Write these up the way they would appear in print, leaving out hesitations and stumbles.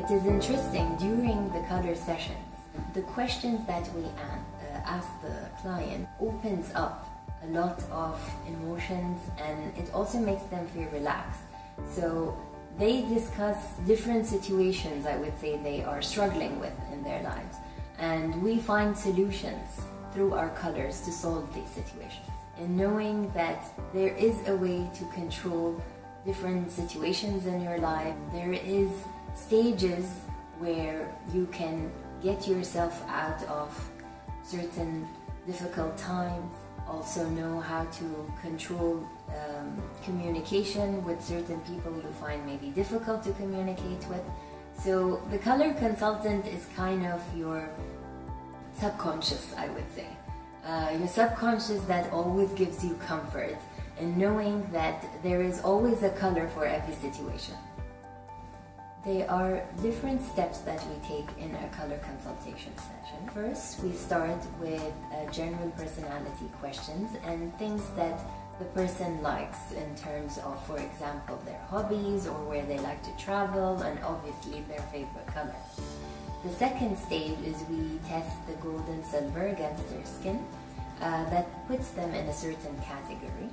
It is interesting, during the color sessions, the questions that we ask the client opens up a lot of emotions, and it also makes them feel relaxed. So they discuss different situations, I would say, they are struggling with in their lives. And we find solutions through our colors to solve these situations. And knowing that there is a way to control different situations in your life, there is stages where you can get yourself out of certain difficult times, also know how to control communication with certain people you find maybe difficult to communicate with. So the color consultant is kind of your subconscious, I would say. Your subconscious that always gives you comfort, and knowing that there is always a color for every situation. There are different steps that we take in a color consultation session. First, we start with general personality questions and things that the person likes in terms of, for example, their hobbies or where they like to travel, and obviously their favorite color. The second stage is we test the gold and silver against their skin. That puts them in a certain category.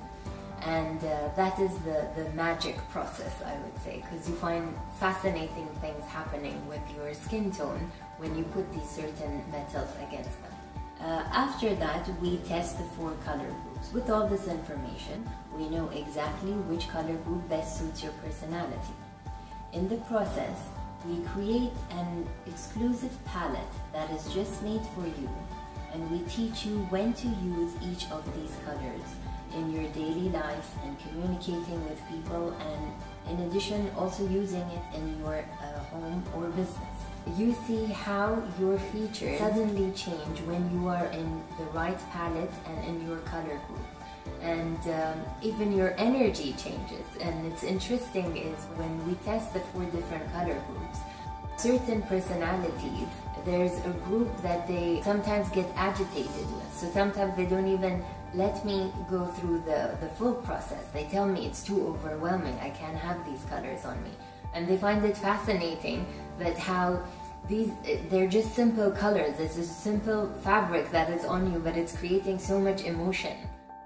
And that is the magic process, I would say, because you find fascinating things happening with your skin tone when you put these certain metals against them. After that, we test the 4 color groups. With all this information, we know exactly which color group best suits your personality. In the process, we create an exclusive palette that is just made for you, and we teach you when to use each of these colors in your daily life and communicating with people, and in addition also using it in your home or business. You see how your features suddenly change when you are in the right palette and in your color group, and even your energy changes. And it's interesting is when we test the 4 different color groups, certain personalities, there's a group that they sometimes get agitated with, so sometimes they don't even let me go through the full process. They tell me it's too overwhelming, I can't have these colors on me. And they find it fascinating that how they're just simple colors, it's a simple fabric that is on you, but it's creating so much emotion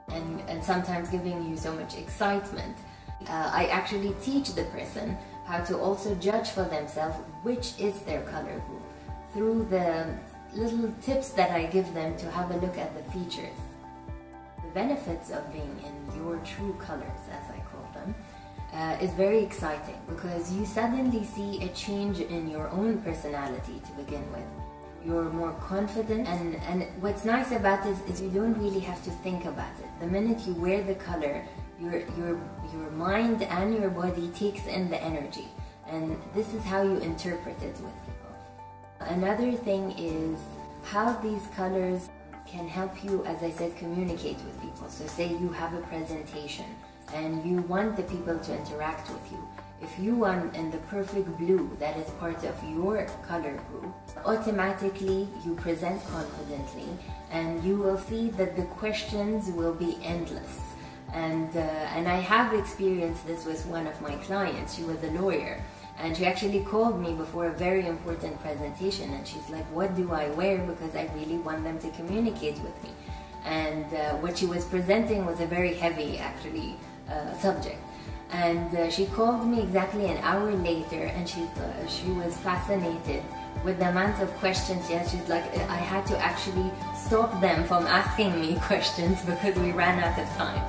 and sometimes giving you so much excitement. I actually teach the person how to also judge for themselves which is their color group through the little tips that I give them to have a look at the features. The benefits of being in your true colors, as I call them, is very exciting because you suddenly see a change in your own personality to begin with. You're more confident, and what's nice about this is you don't really have to think about it. The minute you wear the color, your mind and your body takes in the energy, and this is how you interpret it with people. Another thing is how these colors can help you, as I said, communicate with people. So say you have a presentation and you want the people to interact with you. If you want in the perfect blue that is part of your color group, automatically you present confidently, and you will see that the questions will be endless. And I have experienced this with one of my clients. She was a lawyer, and she actually called me before a very important presentation, and she's like, what do I wear, because I really want them to communicate with me. And what she was presenting was a very heavy, actually, subject. And she called me exactly an hour later, and she was fascinated with the amount of questions. Yes, she's like, I had to actually stop them from asking me questions because we ran out of time.